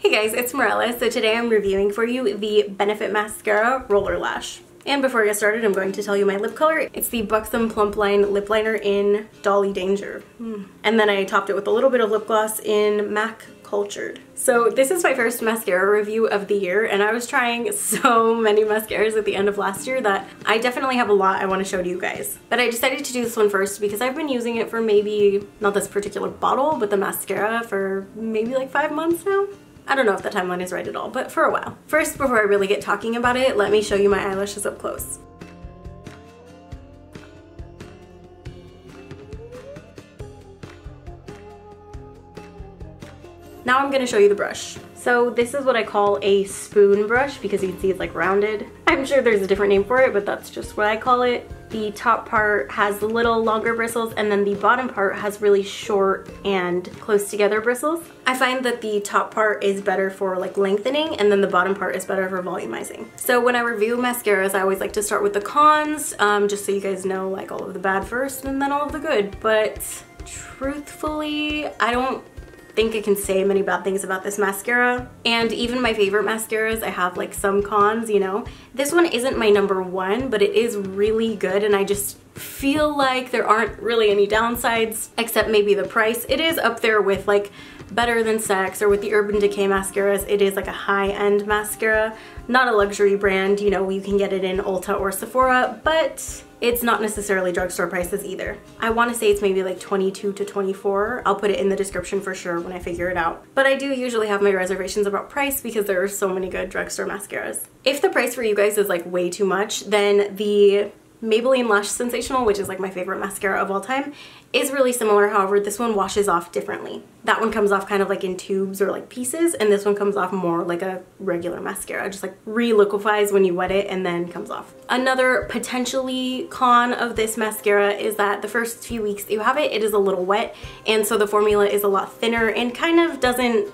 Hey guys, it's Mirella. So today I'm reviewing for you the Benefit Mascara Roller Lash. And before I get started, I'm going to tell you my lip color. It's the Buxom Plump Line Lip Liner in Dolly Danger. And then I topped it with a little bit of lip gloss in MAC Cultured. So this is my first mascara review of the year, and I was trying so many mascaras at the end of last year that I definitely have a lot I want to show to you guys. But I decided to do this one first because I've been using it for maybe, not this particular bottle, but the mascara for maybe like 5 months now. I don't know if the timeline is right at all, but for a while. First, before I really get talking about it, let me show you my eyelashes up close. Now I'm gonna show you the brush. So this is what I call a spoon brush because you can see it's like rounded. I'm sure there's a different name for it, but that's just what I call it. The top part has the little longer bristles, and then the bottom part has really short and close together bristles. I find that the top part is better for like lengthening, and then the bottom part is better for volumizing. So when I review mascaras, I always like to start with the cons, just so you guys know like all of the bad first and then all of the good. But truthfully, I don't think I can say many bad things about this mascara. And even my favorite mascaras, I have like some cons, you know. This one isn't my #1, but it is really good, and I just feel like there aren't really any downsides except maybe the price. It is up there with like Better Than Sex or with the Urban Decay mascaras. It is like a high-end mascara, not a luxury brand, you know, you can get it in Ulta or Sephora, but it's not necessarily drugstore prices either. I want to say it's maybe like 22 to 24. I'll put it in the description for sure when I figure it out. But I do usually have my reservations about price because there are so many good drugstore mascaras. If the price for you guys is like way too much, then the Maybelline Lash Sensational, which is like my favorite mascara of all time, is really similar. However, this one washes off differently. That one comes off kind of like in tubes or like pieces, and this one comes off more like a regular mascara, just like re-liquefies when you wet it and then comes off. Another potentially con of this mascara is that the first few weeks that you have it, it is a little wet, and so the formula is a lot thinner and kind of doesn't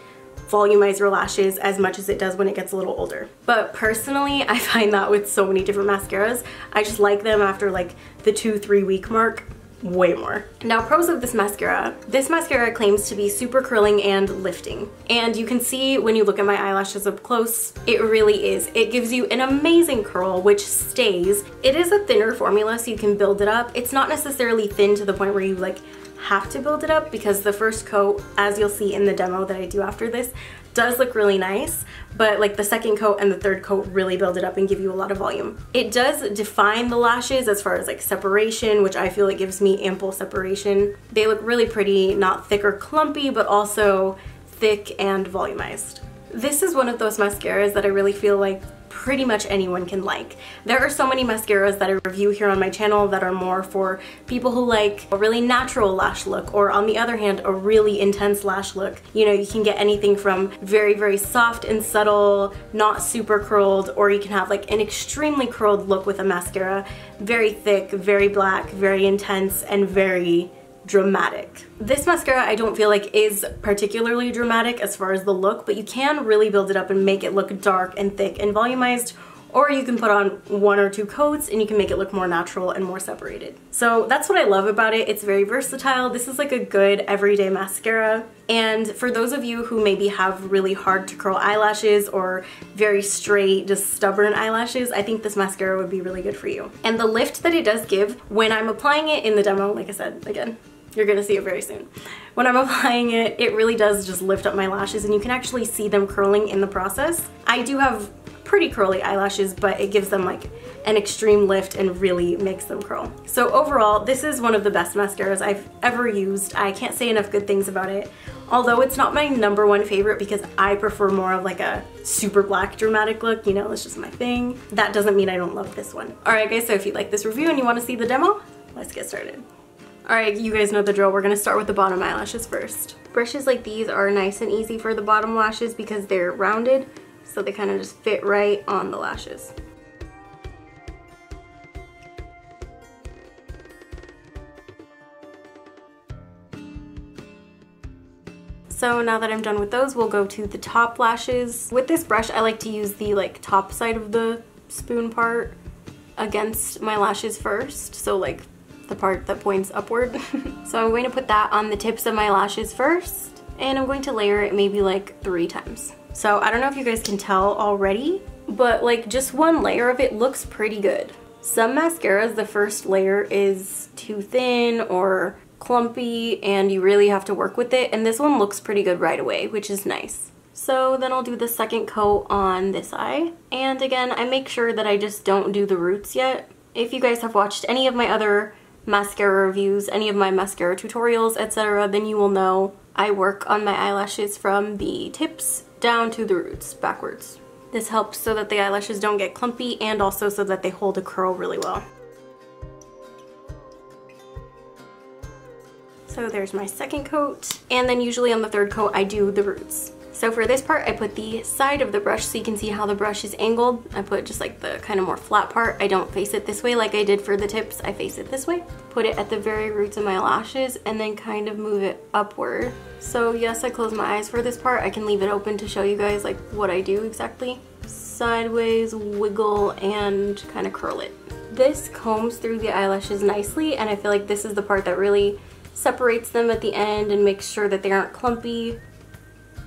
volumize your lashes as much as it does when it gets a little older. But personally, I find that with so many different mascaras, I just like them after like the 2-3 week mark way more. Now, pros of this mascara. This mascara claims to be super curling and lifting. And you can see when you look at my eyelashes up close, it really is. It gives you an amazing curl, which stays. It is a thinner formula, so you can build it up. It's not necessarily thin to the point where you like have to build it up, because the first coat, as you'll see in the demo that I do after this, does look really nice, but like the second coat and the third coat really build it up and give you a lot of volume. It does define the lashes as far as like separation, which I feel it gives me ample separation. They look really pretty, not thick or clumpy, but also thick and volumized. This is one of those mascaras that I really feel like pretty much anyone can like. There are so many mascaras that I review here on my channel that are more for people who like a really natural lash look, or on the other hand, a really intense lash look. You know, you can get anything from very, very soft and subtle, not super curled, or you can have like an extremely curled look with a mascara, very thick, very black, very intense, and very dramatic. This mascara I don't feel like is particularly dramatic as far as the look, but you can really build it up and make it look dark and thick and volumized, or you can put on 1 or 2 coats and you can make it look more natural and more separated. So that's what I love about it. It's very versatile. This is like a good everyday mascara. And for those of you who maybe have really hard to curl eyelashes or very straight, just stubborn eyelashes, I think this mascara would be really good for you. And the lift that it does give when I'm applying it in the demo, like I said, again, you're gonna see it very soon. When I'm applying it, it really does just lift up my lashes, and you can actually see them curling in the process. I do have pretty curly eyelashes, but it gives them like an extreme lift and really makes them curl. So overall, this is one of the best mascaras I've ever used. I can't say enough good things about it. Although it's not my #1 favorite because I prefer more of like a super black dramatic look, you know, it's just my thing. That doesn't mean I don't love this one. Alright guys, so if you like this review and you want to see the demo, let's get started. Alright, you guys know the drill. We're gonna start with the bottom eyelashes first. Brushes like these are nice and easy for the bottom lashes because they're rounded, so they kind of just fit right on the lashes. So now that I'm done with those, we'll go to the top lashes. With this brush, I like to use the like top side of the spoon part against my lashes first, so like the part that points upward. So I'm going to put that on the tips of my lashes first, and I'm going to layer it maybe like 3 times. So I don't know if you guys can tell already, but like just one layer of it looks pretty good. Some mascaras, the first layer is too thin or clumpy and you really have to work with it, and this one looks pretty good right away, which is nice. So then I'll do the second coat on this eye, and again I make sure that I just don't do the roots yet. If you guys have watched any of my other mascara reviews, any of my mascara tutorials, etc., then you will know I work on my eyelashes from the tips down to the roots backwards. This helps so that the eyelashes don't get clumpy and also so that they hold a curl really well. So there's my second coat, and then usually on the third coat I do the roots. So for this part I put the side of the brush so you can see how the brush is angled. I put just like the kind of more flat part. I don't face it this way like I did for the tips, I face it this way. Put it at the very roots of my lashes and then kind of move it upward. So yes, I close my eyes for this part. I can leave it open to show you guys like what I do exactly. Sideways, wiggle, and kind of curl it. This combs through the eyelashes nicely, and I feel like this is the part that really separates them at the end and makes sure that they aren't clumpy.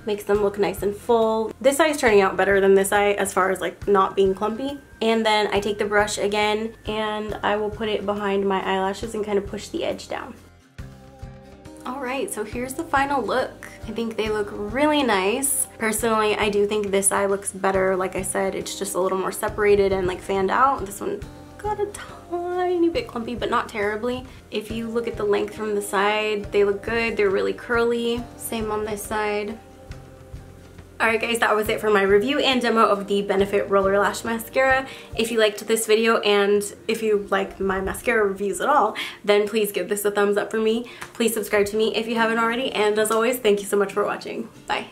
Makes them look nice and full. This eye is turning out better than this eye as far as like not being clumpy. And then I take the brush again and I will put it behind my eyelashes and kind of push the edge down. Alright, so here's the final look. I think they look really nice. Personally, I do think this eye looks better. Like I said, it's just a little more separated and like fanned out. This one got a tiny bit clumpy, but not terribly. If you look at the length from the side, they look good. They're really curly. Same on this side. Alright guys, that was it for my review and demo of the Benefit Roller Lash Mascara. If you liked this video and if you like my mascara reviews at all, then please give this a thumbs up for me. Please subscribe to me if you haven't already, and as always, thank you so much for watching. Bye.